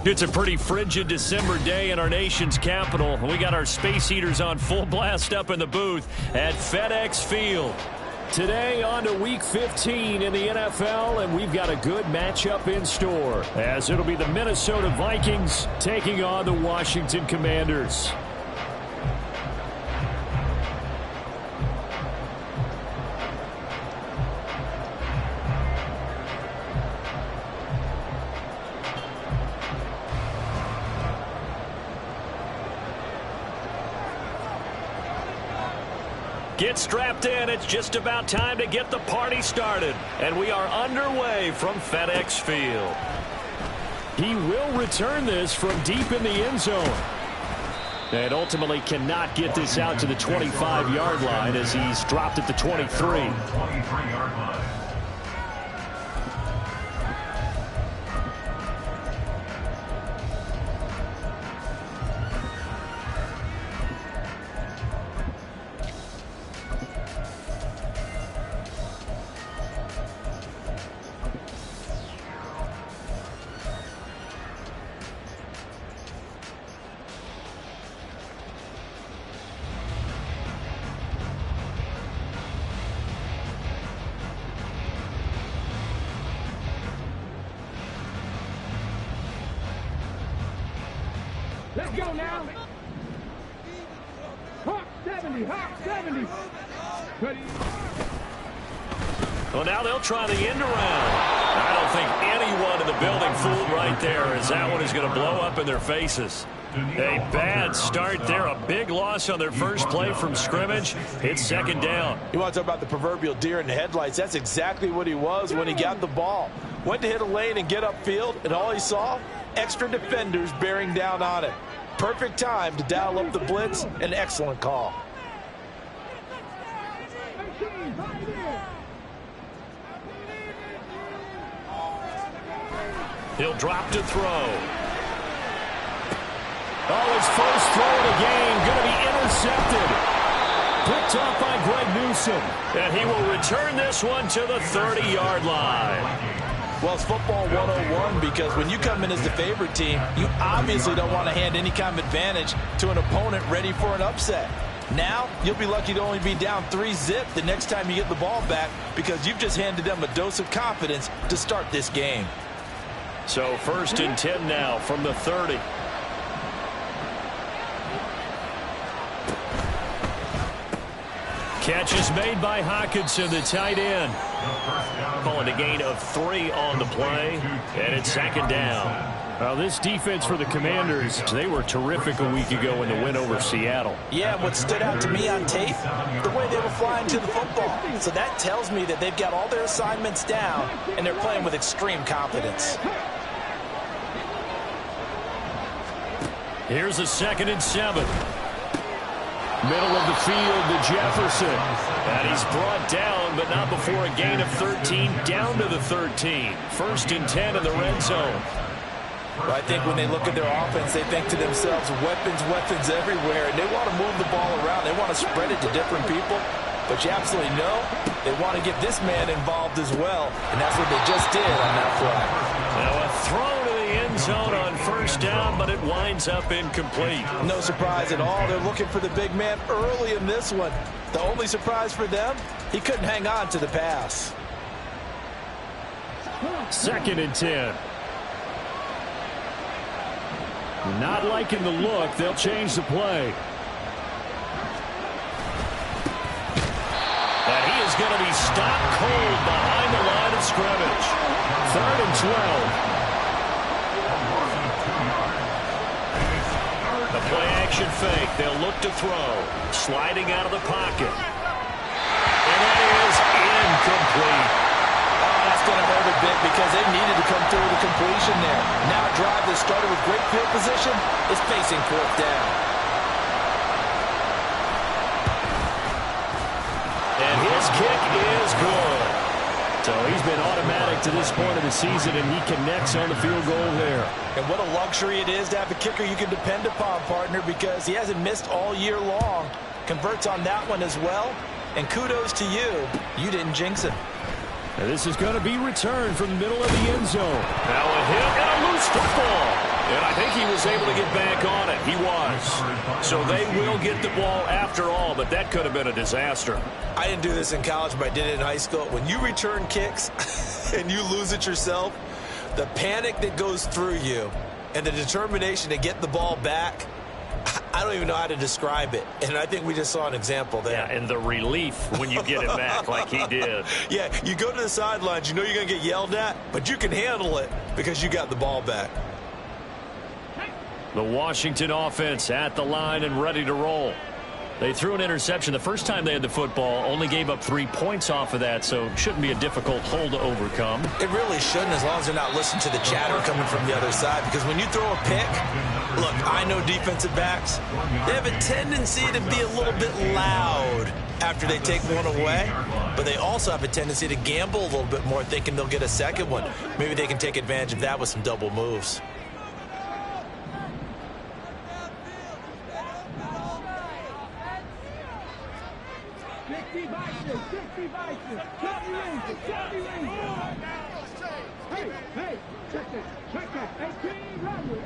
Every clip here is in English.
It's a pretty frigid December day in our nation's capital. We got our space heaters on full blast up in the booth at FedEx Field. Today on to Week 15 in the NFL, and we've got a good matchup in store, as it'll be the Minnesota Vikings taking on the Washington Commanders. Get strapped in. It's just about time to get the party started. And we are underway from FedEx Field. He will return this from deep in the end zone. And ultimately cannot get this out to the 25-yard line as he's dropped at the 23. Let's go now. Hawk 70, Hawk 70. Well, now they'll try the end around. I don't think anyone in the building fooled right there, as that one is going to blow up in their faces. A bad start there. A big loss on their first play from scrimmage. It's second down. You want to talk about the proverbial deer in the headlights. That's exactly what he was when he got the ball. Went to hit a lane and get upfield, and all he saw, extra defenders bearing down on it. Perfect time to dial up the blitz. An excellent call. He'll drop to throw. Oh, his first throw of the game going to be intercepted. Picked off by Greg Newsome. And he will return this one to the 30-yard line. Well, it's football 101 because when you come in as the favorite team, you obviously don't want to hand any kind of advantage to an opponent ready for an upset. Now, you'll be lucky to only be down 3-zip the next time you get the ball back because you've just handed them a dose of confidence to start this game. So 1st and 10 now from the 30. Catch is made by Hockenson, the tight end. Calling a gain of 3 on the play, and it's second down. Well, this defense for the Commanders, they were terrific a week ago in the win over Seattle. Yeah, what stood out to me on tape, the way they were flying to the football. So that tells me that they've got all their assignments down, and they're playing with extreme confidence. Here's a 2nd and 7. Middle of the field to Jefferson. And he's brought down, but not before a gain of 13, down to the 13. 1st and 10 in the red zone. Well, I think when they look at their offense, they think to themselves, weapons everywhere, and they want to move the ball around. They want to spread it to different people. But you absolutely know they want to get this man involved as well, and that's what they just did on that play. Now a throw to the end zone on 1st down, but it winds up incomplete. No surprise at all. They're looking for the big man early in this one. The only surprise for them, he couldn't hang on to the pass. 2nd and 10. Not liking the look. They'll change the play. And he is going to be stopped cold behind the line of scrimmage. 3rd and 12. The play-action fake. They'll look to throw. Sliding out of the pocket. And that is incomplete. Oh, that's going to hurt a bit because they needed to come through with a completion there. Now a drive that started with great field position is facing 4th down. And his kick is good. So he's has been automatic to this point of the season, and he connects on the field goal there. And what a luxury it is to have a kicker you can depend upon, partner, because he hasn't missed all year long. Converts on that one as well. And kudos to you. You didn't jinx him. And this is going to be returned from the middle of the end zone. Now a hit and a loose football. And I think he was able to get back on it. He was. So they will get the ball after all, but that could have been a disaster. I didn't do this in college, but I did it in high school. When you return kicks and you lose it yourself, the panic that goes through you and the determination to get the ball back, I don't even know how to describe it. And I think we just saw an example there. Yeah, and the relief when you get it back like he did. Yeah, you go to the sidelines, you know you're going to get yelled at, but you can handle it because you got the ball back. The Washington offense at the line and ready to roll. They threw an interception the first time they had the football, only gave up 3 points off of that, so it shouldn't be a difficult hole to overcome. It really shouldn't, as long as they're not listening to the chatter coming from the other side, because when you throw a pick, look, I know defensive backs, they have a tendency to be a little bit loud after they take one away, but they also have a tendency to gamble a little bit more, thinking they'll get a second one. Maybe they can take advantage of that with some double moves. Hey, check that. 18 rattle.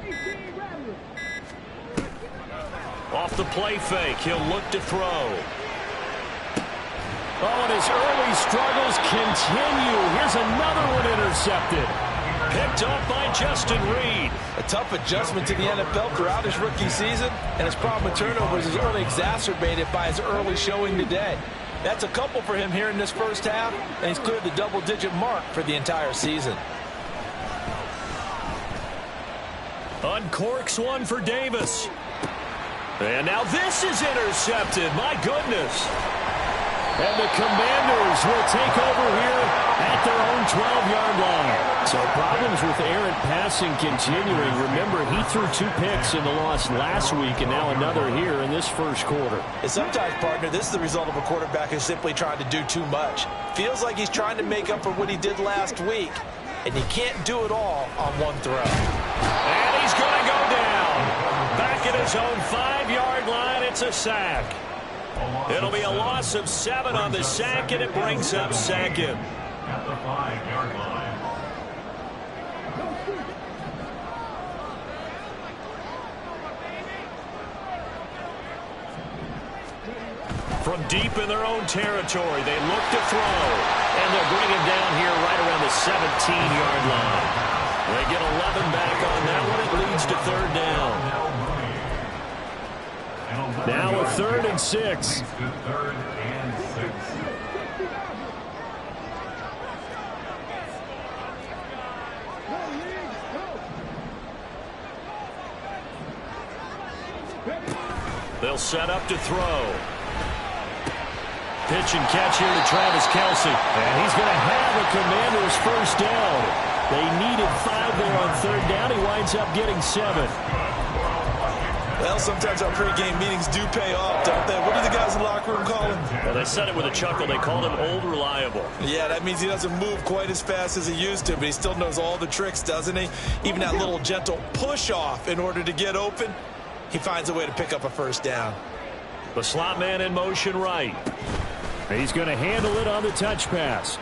Off the play fake, he'll look to throw. Oh, and his early struggles continue. Here's another one intercepted. Picked up by Justin Reed. A tough adjustment to the NFL throughout his rookie season, and his problem with turnovers is only exacerbated by his early showing today. That's a couple for him here in this first half, and he's cleared the double-digit mark for the entire season. Uncorks one for Davis. And now this is intercepted. My goodness. And the Commanders will take over here at their own 12-yard line. So problems with errant passing continuing. Remember, he threw 2 picks in the loss last week, and now another here in this first quarter. And sometimes, partner, this is the result of a quarterback who's simply trying to do too much. Feels like he's trying to make up for what he did last week, and you can't do it all on one throw. And he's going to go down. Back at his own 5-yard line, it's a sack. It'll be a loss of 7 on the sack, and it brings up second. At the 5-yard line. From deep in their own territory, they look to throw, and they'll bring him down here right around the 17-yard line. They get 11 back on that one. It leads to 3rd down. Now a 3rd and 6. They'll set up to throw. Pitch and catch here to Travis Kelce. And he's going to have a Commanders first down. They needed 5 there on 3rd down. He winds up getting 7. Well, sometimes our pregame meetings do pay off, don't they? What do the guys in the locker room call him? Well, they said it with a chuckle. They called him Old Reliable. Yeah, that means he doesn't move quite as fast as he used to, but he still knows all the tricks, doesn't he? Even that little gentle push-off in order to get open, he finds a way to pick up a first down. The slot man in motion right. He's going to handle it on the touch pass.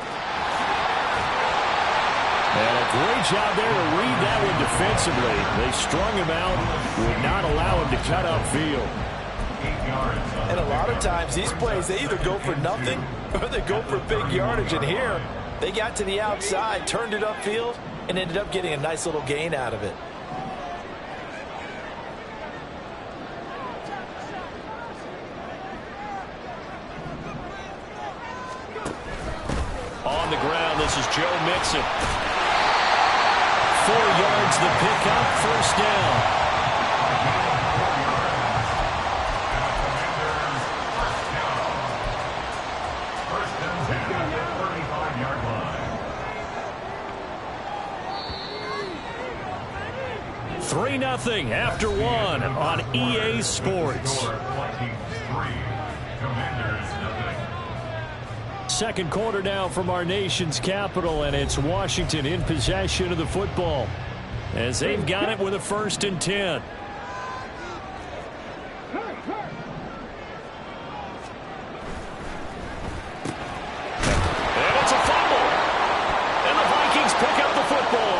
And a great job there to read that one defensively. They strung him out, would not allow him to cut upfield. And a lot of times these plays, they either go for nothing or they go for big yardage. And here, they got to the outside, turned it upfield, and ended up getting a nice little gain out of it. On the ground, this is Joe Mixon. 4 yards the pickup, first down. First and 10 at the 35-yard line. 3-0 after 1 on EA Sports. Score 23. Commanders nothing. second quarter now from our nation's capital, and it's Washington in possession of the football as they've got it with a 1st and 10. And it's a fumble. And the Vikings pick up the football.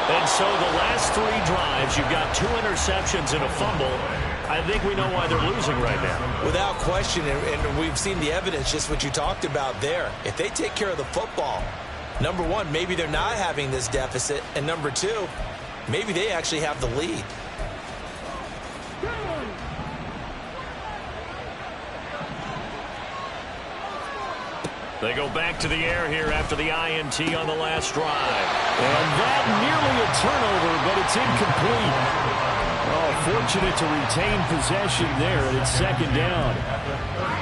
And so the last 3 drives, you've got 2 interceptions and a fumble. I think we know why they're losing right now. Without question, and we've seen the evidence, just what you talked about there. If they take care of the football, number one, maybe they're not having this deficit, and number 2, maybe they actually have the lead. They go back to the air here after the INT on the last drive. And that nearly a turnover, but it's incomplete. Oh, fortunate to retain possession there, and it's 2nd down.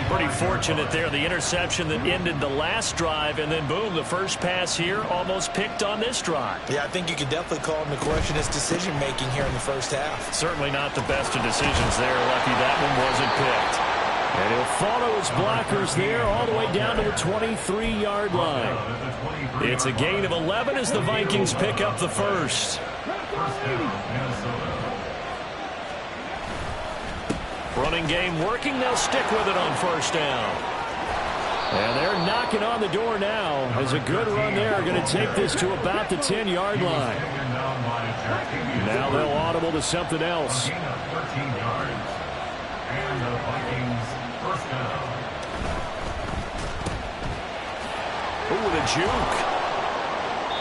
Pretty fortunate there. The interception that ended the last drive, and then boom, the first pass here almost picked on this drive. Yeah, I think you could definitely call him to question his decision-making here in the first half. Certainly not the best of decisions there. Lucky that one wasn't picked. And he'll follow his blockers there all the way down to the 23-yard line. It's a gain of 11 as the Vikings pick up the first. Running game working. They'll stick with it on 1st down. And they're knocking on the door now as a good run there. Going to take this to about the 10-yard line. Now they'll audible to something else. Ooh, the juke.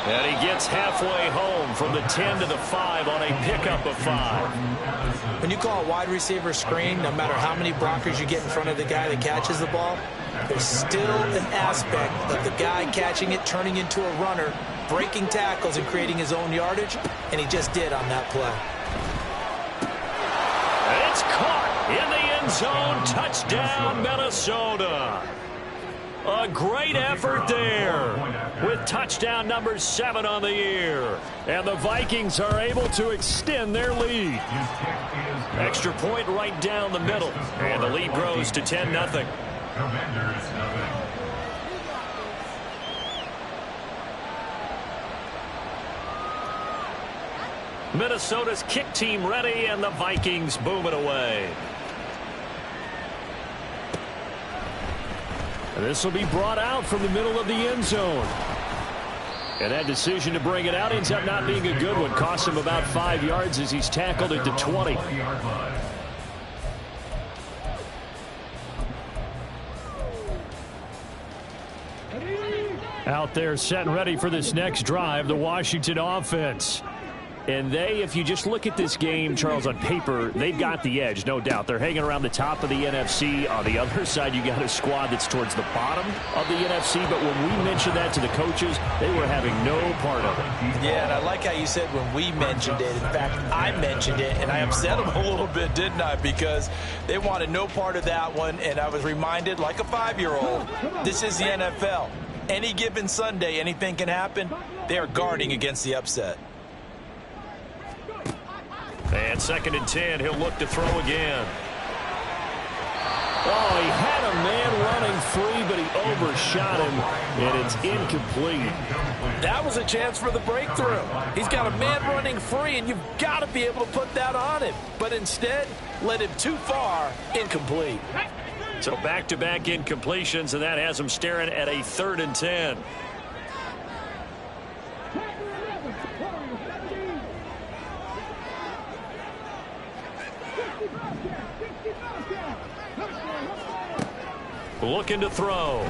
And he gets halfway home from the 10 to the 5 on a pickup of 5. When you call a wide receiver screen, no matter how many blockers you get in front of the guy that catches the ball, there's still an aspect of the guy catching it, turning into a runner, breaking tackles and creating his own yardage, and he just did on that play. And it's caught in the end zone. Touchdown, Minnesota. A great effort there with touchdown number 7 on the year. And the Vikings are able to extend their lead. Extra point right down the middle. And the lead grows to 10-0. Minnesota's kick team ready, and the Vikings boom it away. And this will be brought out from the middle of the end zone. And that decision to bring it out ends up not being a good one. Costs him about 5 yards as he's tackled at the 20. Out there set and ready for this next drive, the Washington offense. And they, if you just look at this game, Charles, on paper, they've got the edge, no doubt. They're hanging around the top of the NFC. On the other side, you got a squad that's towards the bottom of the NFC. But when we mentioned that to the coaches, they were having no part of it. Yeah, and I like how you said when we mentioned it. In fact, I mentioned it, and I upset them a little bit, didn't I? Because they wanted no part of that one, and I was reminded, like a 5-year-old, this is the NFL. Any given Sunday, anything can happen. They are guarding against the upset. And 2nd and 10, he'll look to throw again. Oh, he had a man running free, but he overshot him, and it's incomplete. That was a chance for the breakthrough. He's got a man running free, and you've got to be able to put that on him. But instead, led him too far, incomplete. So back-to-back incompletions, and that has him staring at a 3rd and 10. Looking to throw.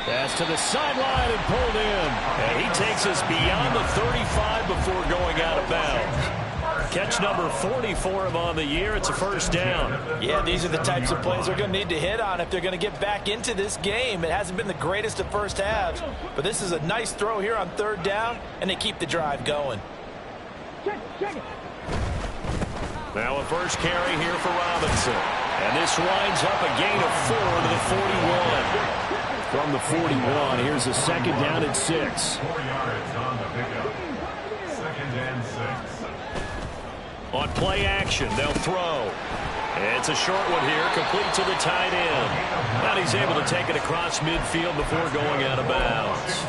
Pass to the sideline and pulled in. And he takes us beyond the 35 before going out of bounds. Catch number 40 for him on the year. It's a 1st down. Yeah, these are the types of plays they're going to need to hit on if they're going to get back into this game. It hasn't been the greatest of first halves, but this is a nice throw here on 3rd down, and they keep the drive going. Now a first carry here for Robinson. And this winds up a gain of 4 to the 41. From the 41, here's a 2nd down at 6. 4 yards on the pickup. 2nd and 6. On play action, they'll throw. It's a short one here, complete to the tight end. And he's able to take it across midfield before going out of bounds.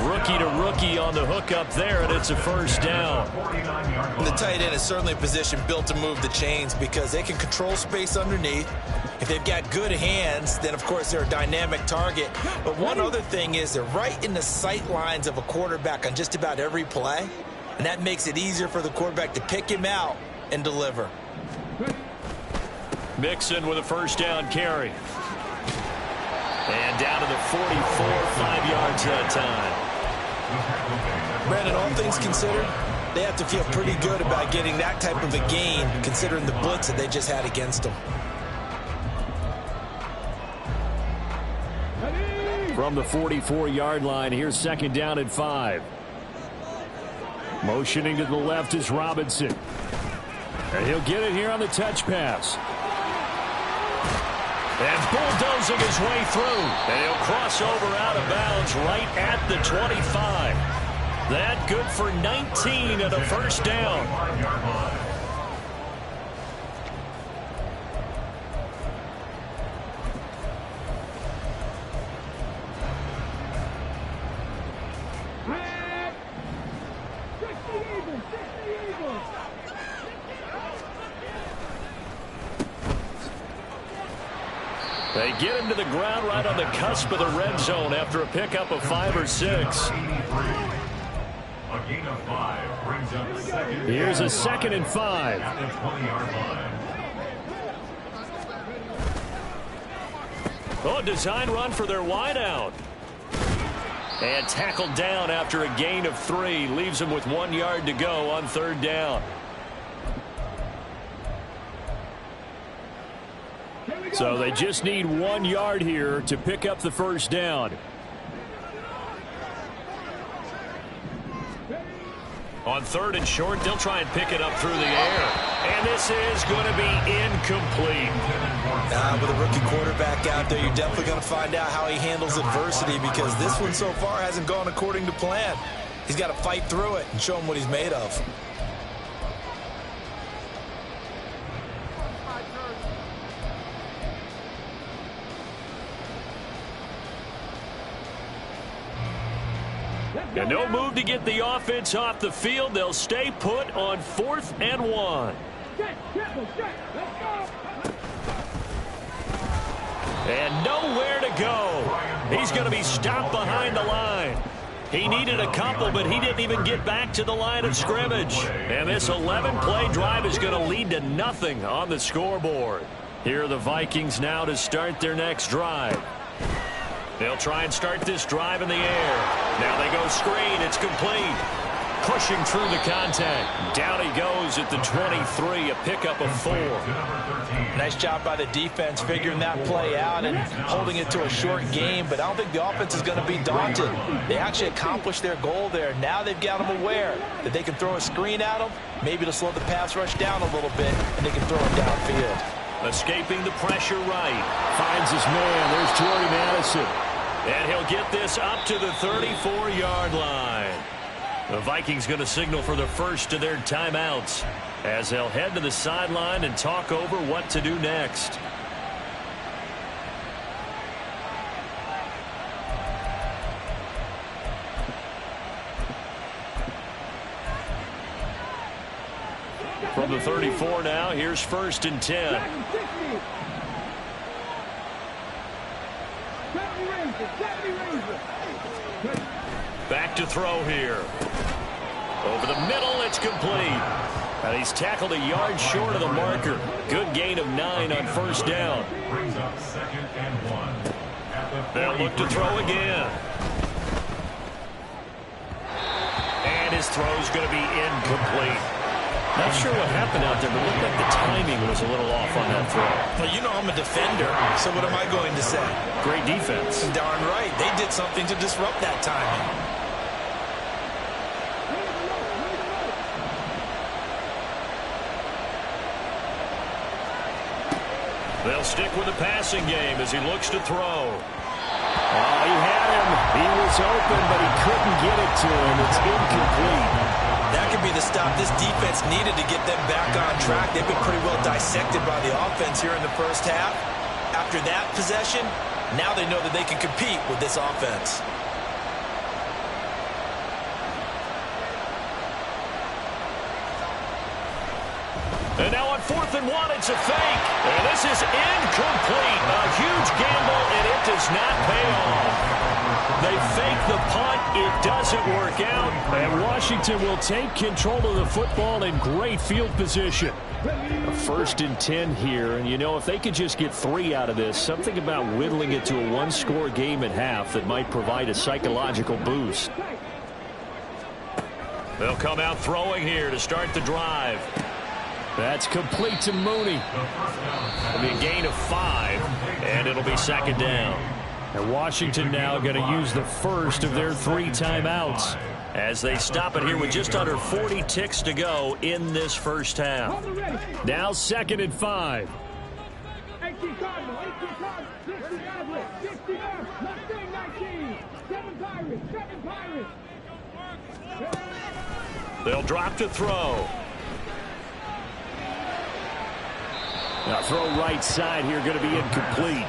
Rookie to rookie on the hookup there, and it's a first down. And the tight end is certainly a position built to move the chains because they can control space underneath. If they've got good hands, then, of course, they're a dynamic target. But one other thing is they're right in the sight lines of a quarterback on just about every play, and that makes it easier for the quarterback to pick him out and deliver. Mixon with a first down carry. And down to the 44, 5 yards that time. Brandon, all things considered, they have to feel pretty good about getting that type of a gain considering the blitz that they just had against them. From the 44-yard line, here's second down and 5. Motioning to the left is Robinson. And he'll get it here on the touch pass. And bulldozing his way through. And he'll cross over out of bounds right at the 25. That good for 19 and a first down. They get him to the ground right on the cusp of the red zone after a pickup of 5 or 6. Here's a second and 5. Oh, design run for their wideout. And tackled down after a gain of 3. Leaves him with 1 yard to go on third down. So they just need 1 yard here to pick up the first down. On third and short, they'll try and pick it up through the air. And this is going to be incomplete. With a rookie quarterback out there, you're definitely going to find out how he handles adversity because this one so far hasn't gone according to plan. He's got to fight through it and show him what he's made of. And no move to get the offense off the field. They'll stay put on 4th and 1. And nowhere to go. He's going to be stopped behind the line. He needed a couple, but he didn't even get back to the line of scrimmage. And this 11-play drive is going to lead to nothing on the scoreboard. Here are the Vikings now to start their next drive. They'll try and start this drive in the air. Now they go screen. It's complete. Pushing through the contact. Down he goes at the 23, a pickup of 4. Nice job by the defense figuring that play out and holding it to a short game, but I don't think the offense is going to be daunted. They actually accomplished their goal there. Now they've got them aware that they can throw a screen at them, maybe to slow the pass rush down a little bit, and they can throw it downfield. Escaping the pressure right. Finds his man. There's Jordy Madison. And he'll get this up to the 34-yard line. The Vikings going to signal for the first of their timeouts as they'll head to the sideline and talk over what to do next. From the 34 now, here's 1st and 10. Back to throw here. Over the middle, it's complete. And he's tackled a yard short of the marker. Good gain of 9 on first down. They'll look to throw again. And his throw's going to be incomplete. Not sure what happened out there, but it looked like the timing was a little off on that throw. Well, you know I'm a defender, so what am I going to say? Great defense. Darn right. They did something to disrupt that timing. They'll stick with the passing game as he looks to throw. Oh, he had him. He was open, but he couldn't get it to him. It's incomplete. That could could be the stop this defense needed to get them back on track. They've been pretty well dissected by the offense here in the first half. After that possession, now they know that they can compete with this offense. And now on 4th and 1, it's a fake. And this is incomplete. A huge gamble, and it does not pay off. They fake the punt. It doesn't work out. And Washington will take control of the football in great field position. A 1st and 10 here. And, you know, if they could just get 3 out of this, something about whittling it to a one-score game at half that might provide a psychological boost. They'll come out throwing here to start the drive. That's complete to Mooney. It'll be a gain of 5, and it'll be 2nd down. And Washington now going to use the first of their 3 timeouts as they stop it here with just under 40 ticks to go in this first half. Now 2nd and 5. 18 Cardinal, 18 Cardinal, 60 Adler, 60 North, Mustang 19, 7 Pirates, 7 Pirates. They'll drop to throw. Now throw right side here, going to be incomplete.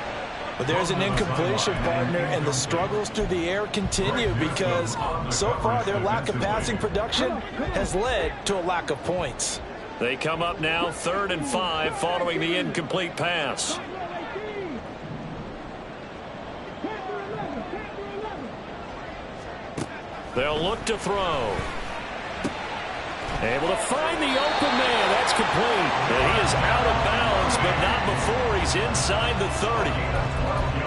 But there's an incompletion, partner, and the struggles through the air continue because so far their lack of passing production has led to a lack of points. They come up now 3rd and 5 following the incomplete pass. They'll look to throw. Able to find the open man. That's complete. And he is out of bounds, but not before he's inside the 30.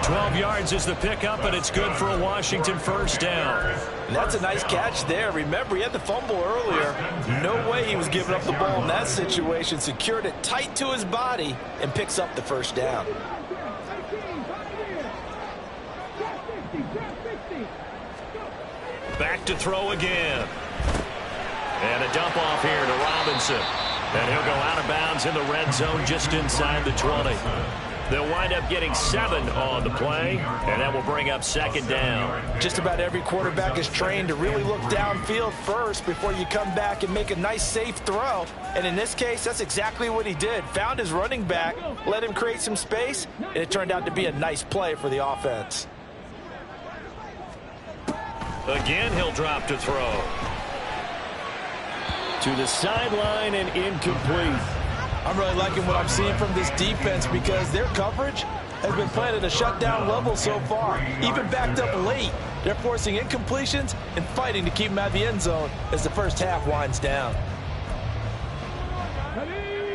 12 yards is the pickup, and it's good for a Washington 1st down. And that's a nice catch there. Remember, he had the fumble earlier. No way he was giving up the ball in that situation. Secured it tight to his body and picks up the 1st down. Back to throw again. And a dump off here to Robinson. And he'll go out of bounds in the red zone just inside the 20. They'll wind up getting 7 on the play, and that will bring up 2nd down. Just about every quarterback is trained to really look downfield first before you come back and make a nice, safe throw. And in this case, that's exactly what he did. Found his running back, let him create some space, and it turned out to be a nice play for the offense. Again, he'll drop to throw. To the sideline and incomplete. I'm really liking what I'm seeing from this defense because their coverage has been playing at a shutdown level so far. Even backed up late, they're forcing incompletions and fighting to keep them out of the end zone as the first half winds down.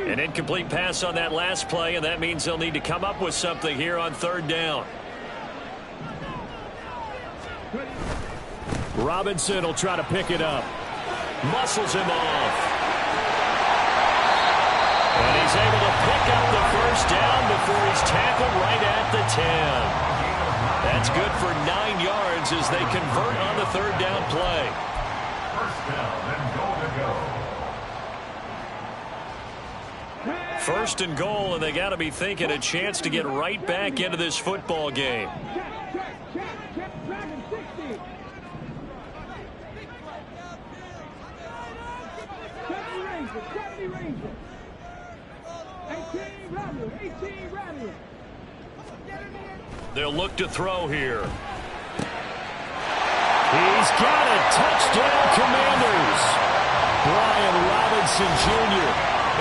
An incomplete pass on that last play, and that means they'll need to come up with something here on 3rd down. Robinson will try to pick it up. Muscles him off. And he's able to pick up the 1st down before he's tackled right at the 10. That's good for 9 yards as they convert on the 3rd down play. 1st down and goal to go. 1st and goal, and they got to be thinking a chance to get right back into this football game. They'll look to throw here. He's got a touchdown, Commanders. Brian Robinson Jr.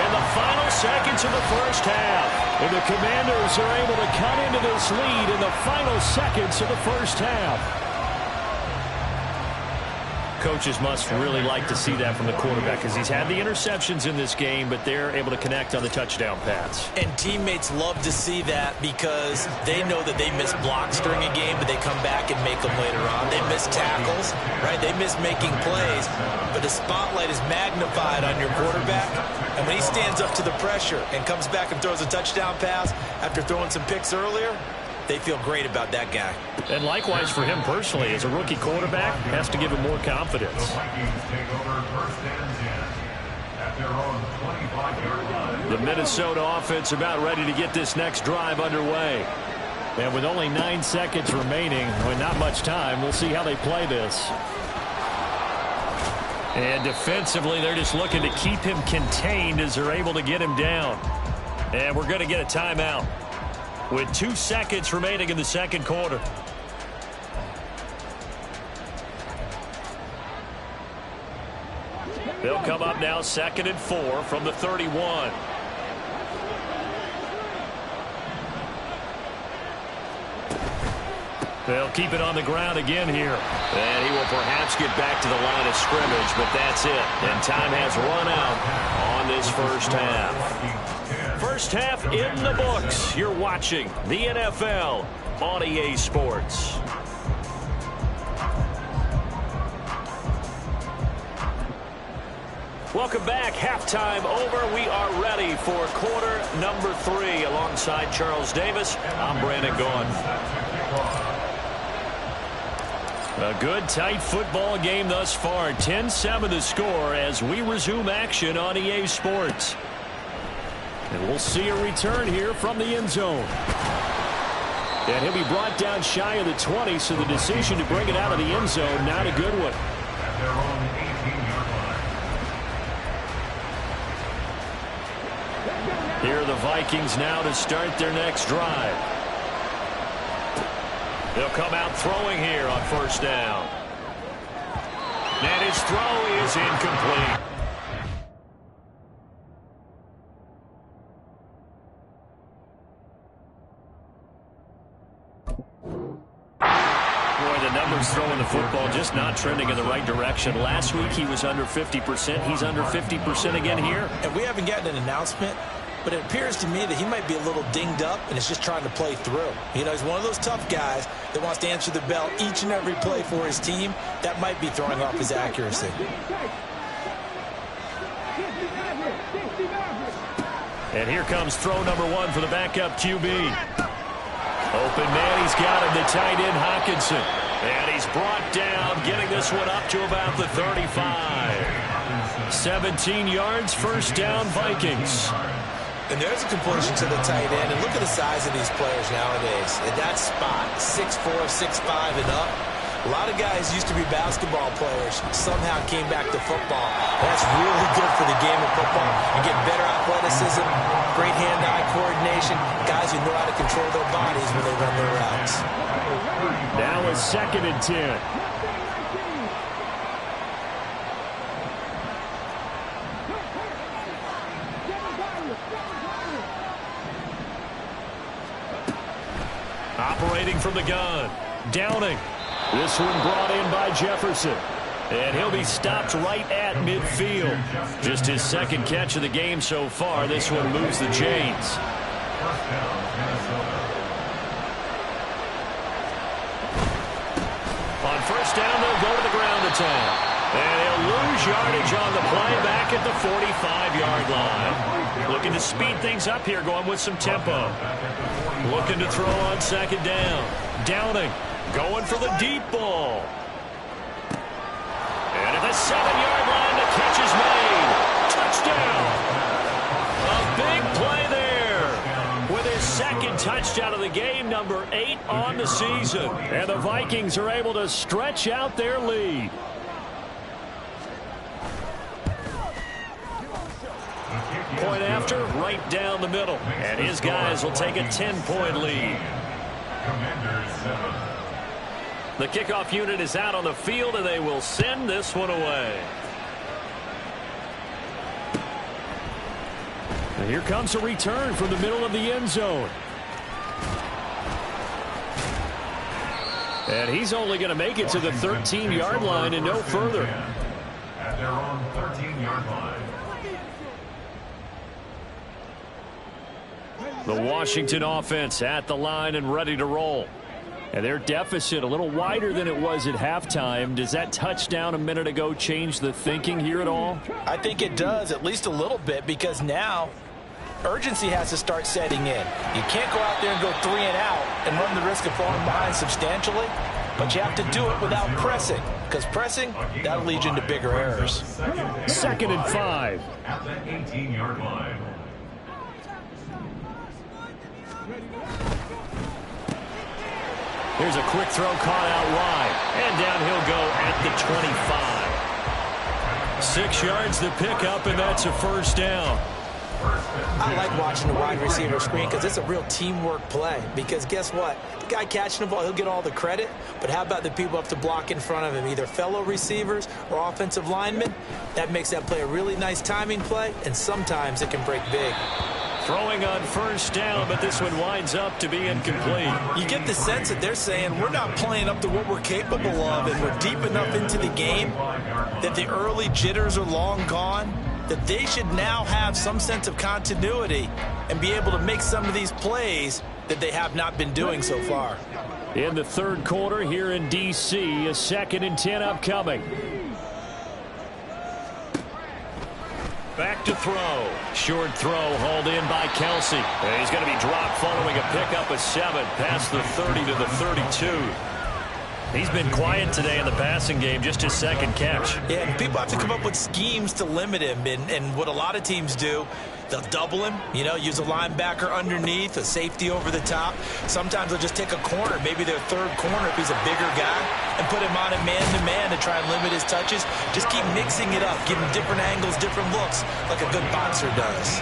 in the final seconds of the first half. And the Commanders are able to cut into this lead in the final seconds of the first half. Coaches must really like to see that from the quarterback because he's had the interceptions in this game, but they're able to connect on the touchdown pass. And teammates love to see that because they know that they miss blocks during a game, but they come back and make them later on. They miss tackles, right? They miss making plays, but the spotlight is magnified on your quarterback. And when he stands up to the pressure and comes back and throws a touchdown pass after throwing some picks earlier, they feel great about that guy. And likewise for him personally, as a rookie quarterback, has to give him more confidence. The Vikings take over 1st and 10 at their own 25-yard line. The Minnesota offense about ready to get this next drive underway. And with only 9 seconds remaining, with not much time, we'll see how they play this. And defensively, they're just looking to keep him contained as they're able to get him down. And we're going to get a timeout with 2 seconds remaining in the second quarter. They'll come up now 2nd and 4 from the 31. They'll keep it on the ground again here. And he will perhaps get back to the line of scrimmage, but that's it. And time has run out on this first half. First half in the books. You're watching the NFL on EA Sports. Welcome back. Halftime over. We are ready for quarter number 3. Alongside Charles Davis, I'm Brandon Gaughan. A good, tight football game thus far. 10-7 the score as we resume action on EA Sports. And we'll see a return here from the end zone. And he'll be brought down shy of the 20, so the decision to bring it out of the end zone, not a good one. At their own 18-yard line. Here are the Vikings now to start their next drive. They'll come out throwing here on first down. And his throw is incomplete. Boy, the numbers throwing the football just not trending in the right direction. Last week he was under 50%. He's under 50% again here. And we haven't gotten an announcement, but it appears to me that he might be a little dinged up and is just trying to play through. You know, he's one of those tough guys that wants to answer the bell each and every play for his team. That might be throwing off his accuracy. And here comes throw number 1 for the backup QB. Open man, he's got him, the tight end Hockenson. And he's brought down, getting this one up to about the 35. 17 yards, first down Vikings. And there's a completion to the tight end. And look at the size of these players nowadays. At that spot, 6'4", 6'5", and up. A lot of guys used to be basketball players, somehow came back to football. That's really good for the game of football. You get better athleticism, great hand-eye coordination, guys who know how to control their bodies when they run their routes. Now a 2nd and 10. Operating from the gun. Downing. This one brought in by Jefferson. And he'll be stopped right at midfield. Just his 2nd catch of the game so far. This one moves the chains. On first down, they'll go to the ground attack. And he'll lose yardage on the play back at the 45-yard line. Looking to speed things up here, going with some tempo. Looking to throw on 2nd down. Downing. Going for the deep ball. And at the 7-yard line, the catch is made. Touchdown. A big play there. With his 2nd touchdown of the game, number 8 on the season. And the Vikings are able to stretch out their lead. Point after, right down the middle. And his guys will take a 10-point lead. Commanders 7. The kickoff unit is out on the field, and they will send this one away. And here comes a return from the middle of the end zone. And he's only going to make it to the 13-yard line and no further. At their own 13-yard line. The Washington offense at the line and ready to roll. And their deficit a little wider than it was at halftime. Does that touchdown a minute ago change the thinking here at all? I think it does, at least a little bit, because now urgency has to start setting in. You can't go out there and go 3 and out and run the risk of falling behind substantially, but you have to do it without pressing, because pressing, that'll lead you into bigger errors. 2nd and 5. At the 18-yard line. Here's a quick throw caught out wide. And down he'll go at the 25. 6 yards the pickup, and that's a first down. I like watching the wide receiver screen because it's a real teamwork play. Because guess what? The guy catching the ball, he'll get all the credit. But how about the people up to block in front of him, either fellow receivers or offensive linemen? That makes that play a really nice timing play, and sometimes it can break big. Throwing on first down, but this one winds up to be incomplete. You get the sense that they're saying we're not playing up to what we're capable of, and we're deep enough into the game that the early jitters are long gone, that they should now have some sense of continuity and be able to make some of these plays that they have not been doing so far. In the third quarter here in D.C., a 2nd and 10 upcoming. Back to throw. Short throw hauled in by Kelsey. And he's going to be dropped following a pickup of 7 past the 30 to the 32. He's been quiet today in the passing game, just his 2nd catch. Yeah, and people have to come up with schemes to limit him. And what a lot of teams do, they'll double him, use a linebacker underneath, a safety over the top. Sometimes they'll just take a corner, maybe their third corner if he's a bigger guy, and put him on it man-to-man to try and limit his touches. Just keep mixing it up, give him different angles, different looks, like a good boxer does.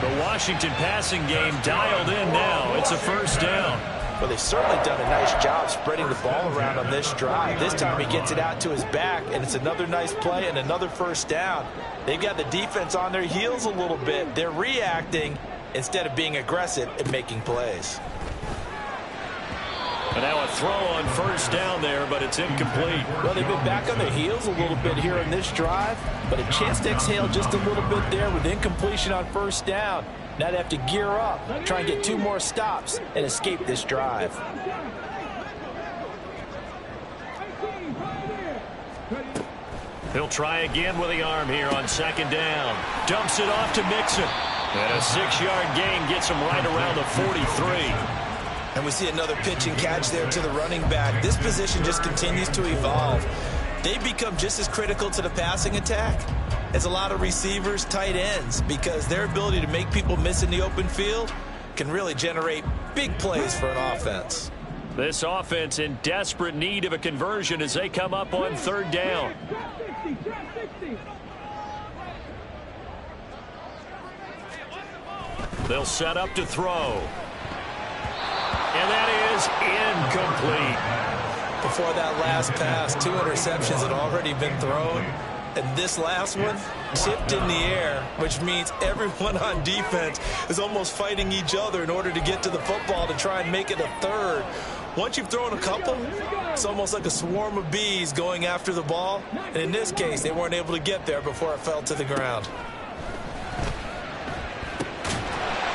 The Washington passing game dialed in now. It's a first down. Well, they've certainly done a nice job spreading the ball around on this drive. This time he gets it out to his back, and it's another nice play and another first down. They've got the defense on their heels a little bit. They're reacting instead of being aggressive and making plays. And now a throw on first down there, but it's incomplete. Well, they've been back on their heels a little bit here in this drive, but a chance to exhale just a little bit there with incompletion on first down. Now they have to gear up, try and get 2 more stops, and escape this drive. He'll try again with the arm here on 2nd down. Dumps it off to Mixon. And a 6-yard gain gets him right around the 43. And we see another pitch and catch there to the running back. This position just continues to evolve. They become just as critical to the passing attack as a lot of receivers, tight ends, because their ability to make people miss in the open field can really generate big plays for an offense. This offense in desperate need of a conversion as they come up on 3rd down. They'll set up to throw. And that is incomplete. Before that last pass, 2 interceptions had already been thrown. And this last one tipped in the air, which means everyone on defense is almost fighting each other in order to get to the football to try and make it a third. Once you've thrown a couple, it's almost like a swarm of bees going after the ball. And in this case, they weren't able to get there before it fell to the ground.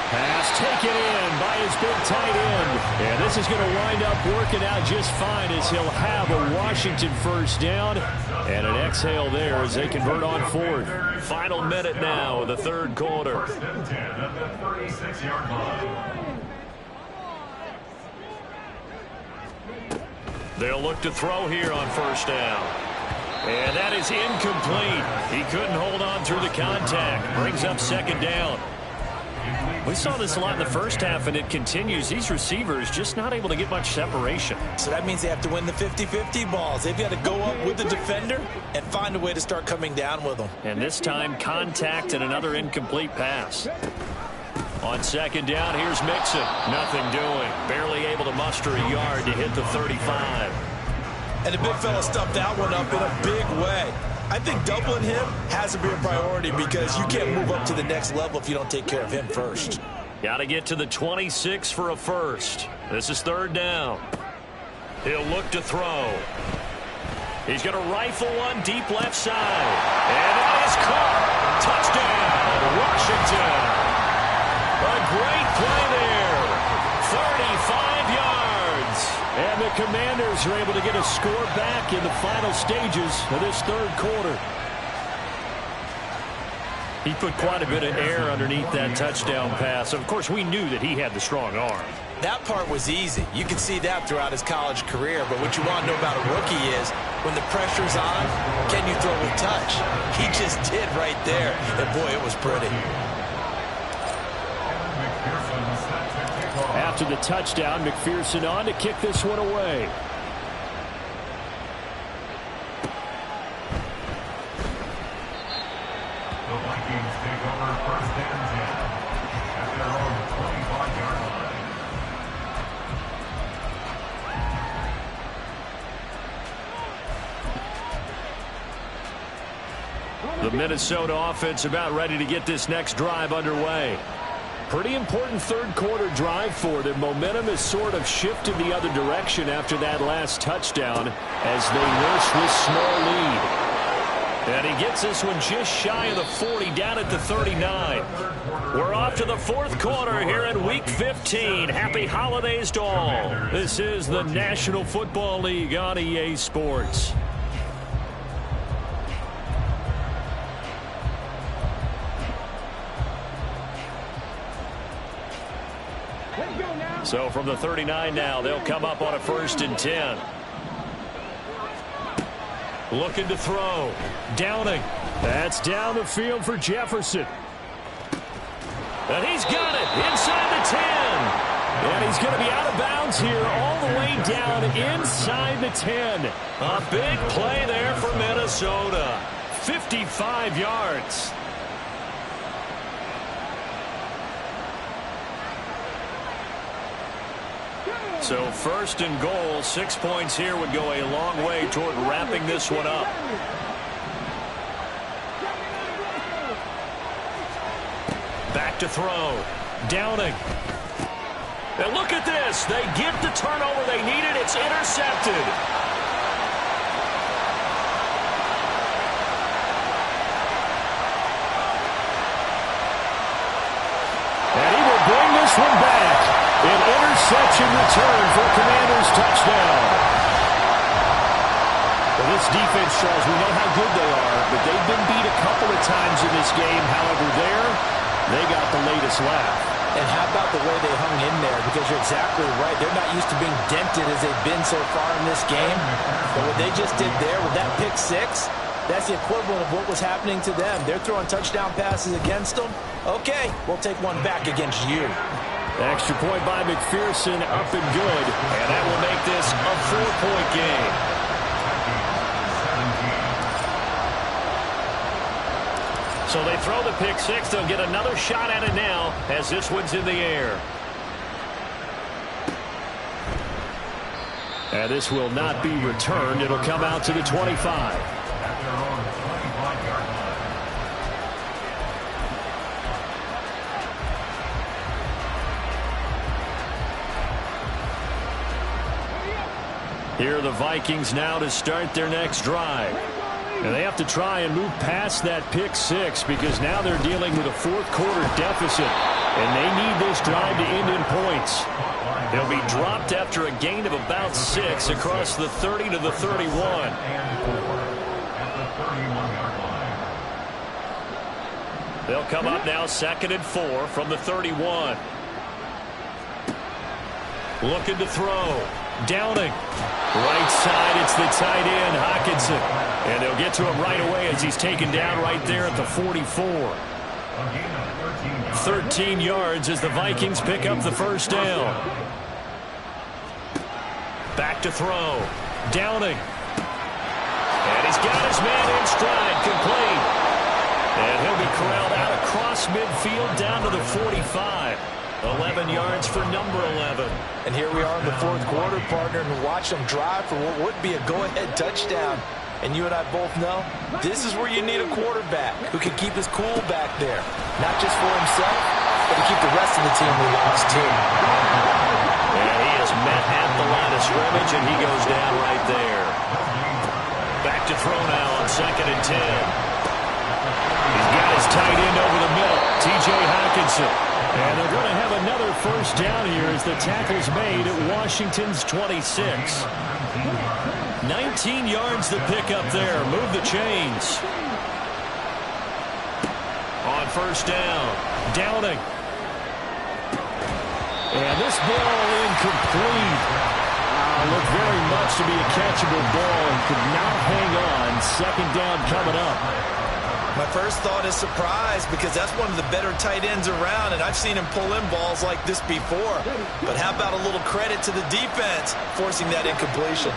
Pass taken in by his big tight end. And this is going to wind up working out just fine as he'll have a Washington first down. And an exhale there as they convert on 4th. Final minute now of the 3rd quarter. They'll look to throw here on first down. And that is incomplete. He couldn't hold on through the contact. Brings up 2nd down. We saw this a lot in the first half, and it continues. These receivers just not able to get much separation. So that means they have to win the 50-50 balls. They've got to go up with the defender and find a way to start coming down with them. And this time, contact and another incomplete pass. On 2nd down, here's Mixon. Nothing doing. Barely able to muster a yard to hit the 35. And the big fella stuffed that one up in a big way. I think doubling him has to be a priority because you can't move up to the next level if you don't take care of him first. Got to get to the 26 for a first. This is 3rd down. He'll look to throw. He's going to rifle one deep left side. And that is caught. Touchdown, Washington. A great play there. 35 yards. And the Commanders are able to get a score back in the final stages of this 3rd quarter. He put quite a bit of air underneath that touchdown pass. Of course, we knew that he had the strong arm. That part was easy. You can see that throughout his college career. But what you want to know about a rookie is when the pressure's on, can you throw with touch? He just did right there. And, boy, it was pretty. After the touchdown, McPherson on to kick this one away. Vikings take over first and 10 at their own 25-yard line. The Minnesota offense about ready to get this next drive underway. Pretty important third quarter drive for them. Momentum has sort of shifted the other direction after that last touchdown as they nurse this small lead. And he gets this one just shy of the 40, down at the 39. We're off to the fourth quarter here in Week 15. Happy holidays to all. This is the National Football League on EA Sports. So from the 39 now, they'll come up on a 1st and 10. Looking to throw. Downing. That's down the field for Jefferson. And he's got it inside the 10. And he's going to be out of bounds here all the way down inside the 10. A big play there for Minnesota. 55 yards. So 1st and goal, 6 points here would go a long way toward wrapping this one up. Back to throw. Downing. And look at this. They get the turnover they needed. It's intercepted. And he will bring this one back. An interception return for Commanders touchdown. Well, this defense, Charles, we know how good they are, but they've been beat a couple of times in this game. However, they got the latest laugh. And how about the way they hung in there? Because you're exactly right. They're not used to being dented as they've been so far in this game. But what they just did there with that pick six, that's the equivalent of what was happening to them. They're throwing touchdown passes against them. Okay, we'll take one back against you. Extra point by McPherson, up and good. And that will make this a 4-point game. So they throw the pick six. They'll get another shot at it now as this one's in the air. And this will not be returned. It'll come out to the 25. Here are the Vikings now to start their next drive. And they have to try and move past that pick six because now they're dealing with a fourth quarter deficit. And they need this drive to end in points. They'll be dropped after a gain of about 6 across the 30 to the 31. They'll come up now 2nd and 4 from the 31. Looking to throw. Downing. Right side, it's the tight end, Hockenson. And they'll get to him right away as he's taken down right there at the 44. 13 yards as the Vikings pick up the first down. Back to throw. Downing. And he's got his man in stride, complete. And he'll be corralled out across midfield down to the 45. 11 yards for number 11. And here we are in the fourth quarter, partner, and watch them drive for what would be a go-ahead touchdown. And you and I both know this is where you need a quarterback who can keep his cool back there. Not just for himself, but to keep the rest of the team relaxed too. And he is met at the line of scrimmage, and he goes down right there. Back to throw now on 2nd and 10. He's got his tight end over the middle, T.J. Hockenson. And they're going to have another first down here as the tackle's made at Washington's 26. 19 yards to pick up there. Move the chains. On first down, Downing. And this ball incomplete. Looked very much to be a catchable ball and could not hang on. 2nd down coming up. My first thought is surprise because that's one of the better tight ends around, and I've seen him pull in balls like this before. But how about a little credit to the defense forcing that incompletion?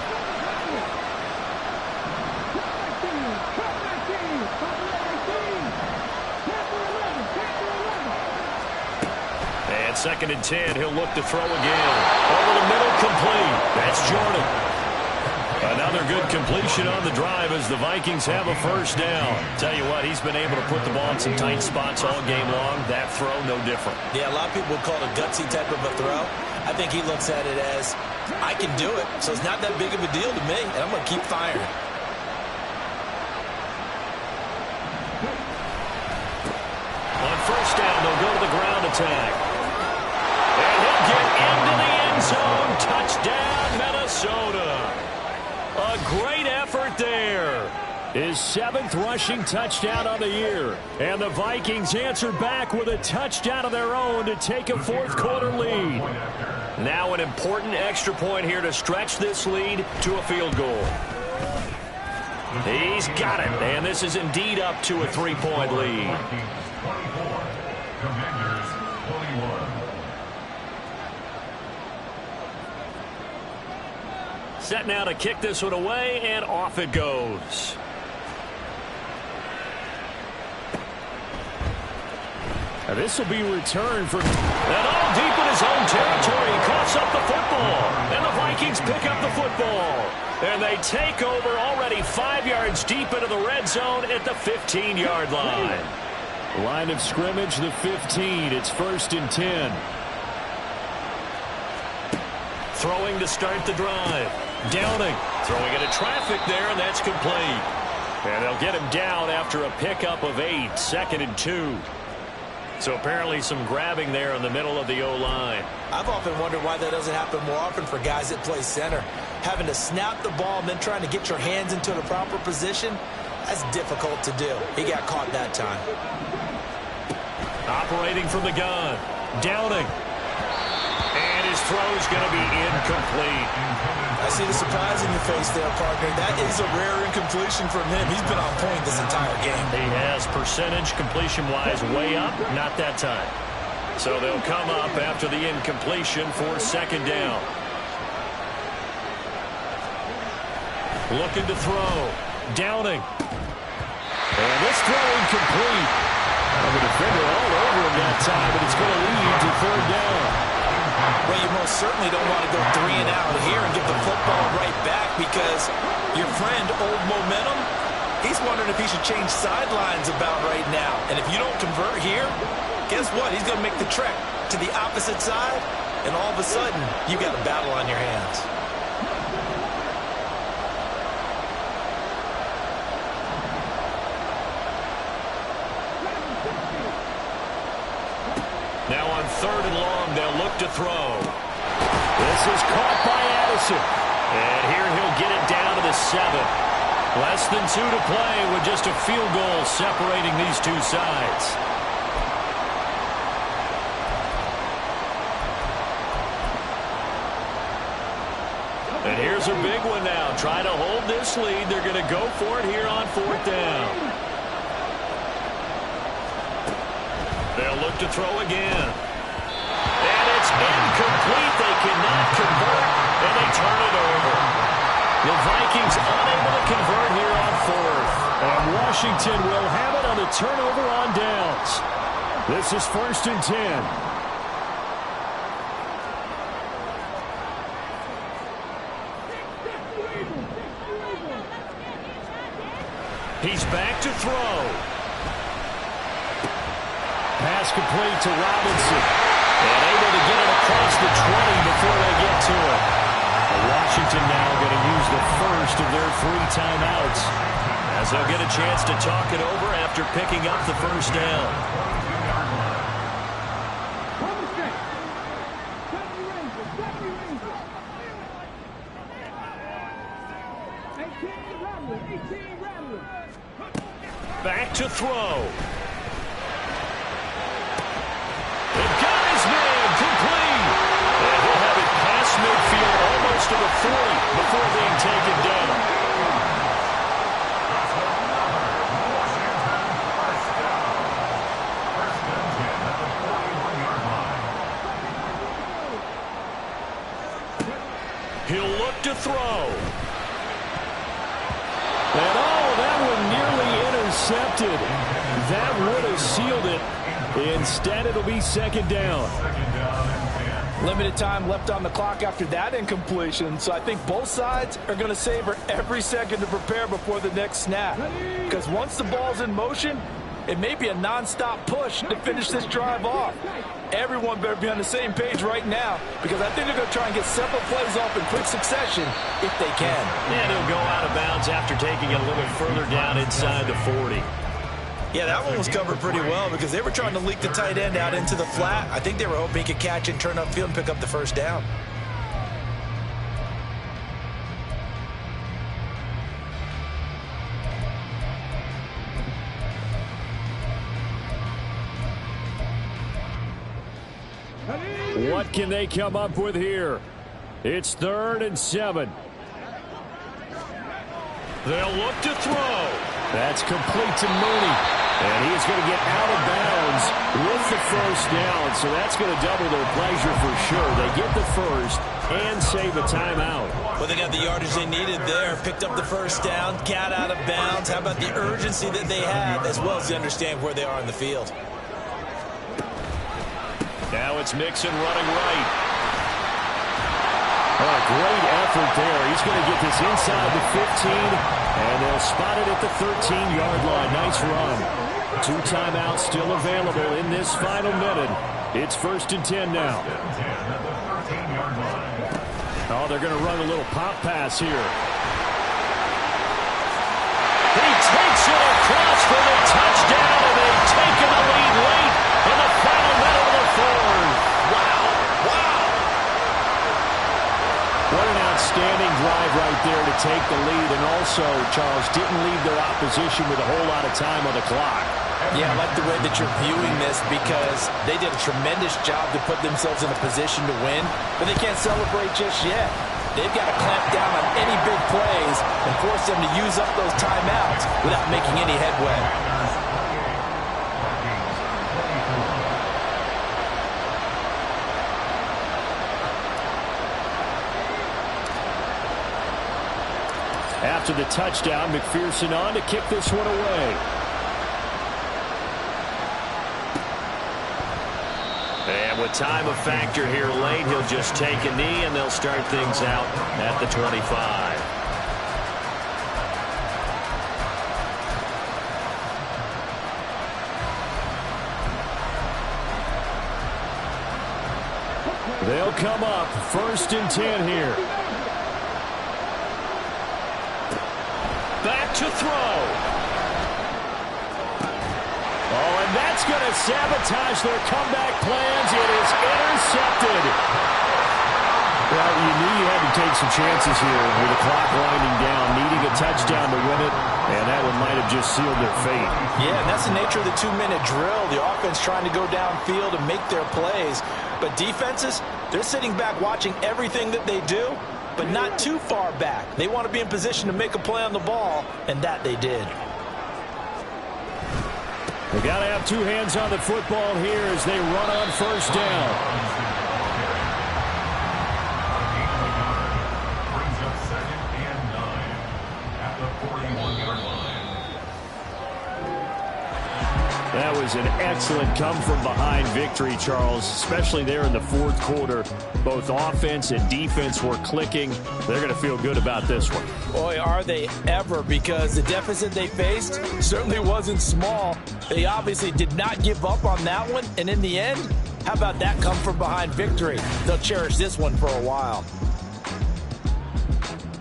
2nd and 10. He'll look to throw again. Over the middle, complete. That's Jordan. Another good completion on the drive as the Vikings have a first down. Tell you what, he's been able to put the ball in some tight spots all game long. That throw, no different. Yeah, a lot of people would call it a gutsy type of a throw. I think he looks at it as, I can do it, so it's not that big of a deal to me, and I'm going to keep firing. On first down, they'll go to the ground attack. And he'll get into the end zone. Touchdown, Minnesota. A great effort there. His 7th rushing touchdown on the year. And the Vikings answer back with a touchdown of their own to take a 4th quarter lead. Now an important extra point here to stretch this lead to a field goal. He's got it. And this is indeed up to a 3-point lead. Commanders 21. Set now to kick this one away, and off it goes. Now this will be returned for... And all deep in his own territory. He coughs up the football. And the Vikings pick up the football. And they take over already 5 yards deep into the red zone at the 15-yard line. Line of scrimmage, the 15. It's 1st and 10. Throwing to start the drive. Downing. Throwing into traffic there, and that's complete. And they'll get him down after a pickup of 8. 2nd and 2. So apparently some grabbing there in the middle of the O-line. I've often wondered why that doesn't happen more often for guys that play center. Having to snap the ball and then trying to get your hands into the proper position, that's difficult to do. He got caught that time. Operating from the gun. Downing. And his throw's going to be incomplete. I see the surprise in your face there, partner. That is a rare incompletion from him. He's been on point this entire game. He has percentage completion-wise way up. Not that time. So they'll come up after the incompletion for 2nd down. Looking to throw. Downing. And this throw incomplete. The defender all over him that time, but it's going to lead to 3rd down. Well, you most certainly don't want to go 3 and out here and give the football right back because your friend, Old Momentum, he's wondering if he should change sidelines about right now. And if you don't convert here, guess what? He's going to make the trek to the opposite side, and all of a sudden, you got a battle on your hands. Now on 3rd and long, they'll look to throw. This is caught by Addison. And here he'll get it down to the 7. Less than 2 to play with just a field goal separating these two sides. And here's a big one now. Trying to hold this lead. They're going to go for it here on 4th down. They'll look to throw again. And it's incomplete. They cannot convert, and they turn it over. The Vikings unable to convert here on 4th. And Washington will have it on the turnover on downs. This is 1st and 10. He's back to throw. Pass complete to Robinson. And able to get it across the 20 before they get to it. Washington now going to use the first of their 3 timeouts as they'll get a chance to talk it over after picking up the first down. Back to throw. They've got his man complete. And he'll have it past midfield almost to the 40 before being taken down. He'll look to throw. And that one nearly intercepted. intercepted. That would have sealed it. Instead, it'll be second down. Limited time left on the clock after that incompletion, so I think both sides are going to savor every second to prepare before the next snap. Because once the ball's in motion, it may be a non-stop push to finish this drive off. Everyone better be on the same page right now, because I think they're going to try and get several plays off in quick succession if they can. And he'll go out of bounds after taking it a little further down inside the 40. Yeah, that one was covered pretty well because they were trying to leak the tight end out into the flat. I think they were hoping he could catch and turn upfield and pick up the first down. What can they come up with here? It's 3rd and 7. They'll look to throw. That's complete to Mooney. And he's going to get out of bounds with the first down. So that's going to double their pleasure for sure. They get the first and save a timeout. Well, they got the yardage they needed there. Picked up the first down, got out of bounds. How about the urgency that they have, as well as they understand where they are in the field. Now it's Mixon running right. Oh, great effort there. He's going to get this inside the 15, and they'll spot it at the 13-yard line. Nice run. 2 timeouts still available in this final minute. It's 1st and 10 now. Oh, they're going to run a little pop pass here. He takes it across for the touchdown, and they've taken the lead late in the final minute of the 4th. Wow. Wow. What an outstanding drive right there to take the lead, and also, Charles, didn't leave their opposition with a whole lot of time on the clock. Yeah, I like the way that you're viewing this because they did a tremendous job to put themselves in a position to win, but they can't celebrate just yet. They've got to clamp down on any big plays and force them to use up those timeouts without making any headway. After the touchdown, McPherson on to kick this one away. And with time a factor here late, he'll just take a knee and they'll start things out at the 25. They'll come up 1st and 10 here. Back to throw. Oh, and that's going to sabotage their comeback plans. It is intercepted. Well, you knew you had to take some chances here with the clock winding down, needing a touchdown to win it, and that one might have just sealed their fate. Yeah, and that's the nature of the 2-minute drill. The offense trying to go downfield and make their plays. But defenses, they're sitting back watching everything that they do, but not too far back. They want to be in position to make a play on the ball, and that they did. They got to have 2 hands on the football here as they run on first down. Brings up 2nd and 9 at the 41-yard line. That was an excellent come-from-behind victory, Charles, especially there in the 4th quarter. Both offense and defense were clicking. They're going to feel good about this one. Boy, are they ever, because the deficit they faced certainly wasn't small. They obviously did not give up on that one, and in the end, how about that come-from-behind victory? They'll cherish this one for a while.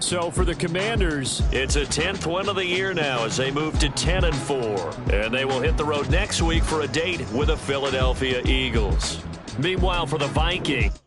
So for the Commanders, it's a 10th win of the year now as they move to 10-4. And they will hit the road next week for a date with the Philadelphia Eagles. Meanwhile, for the Vikings,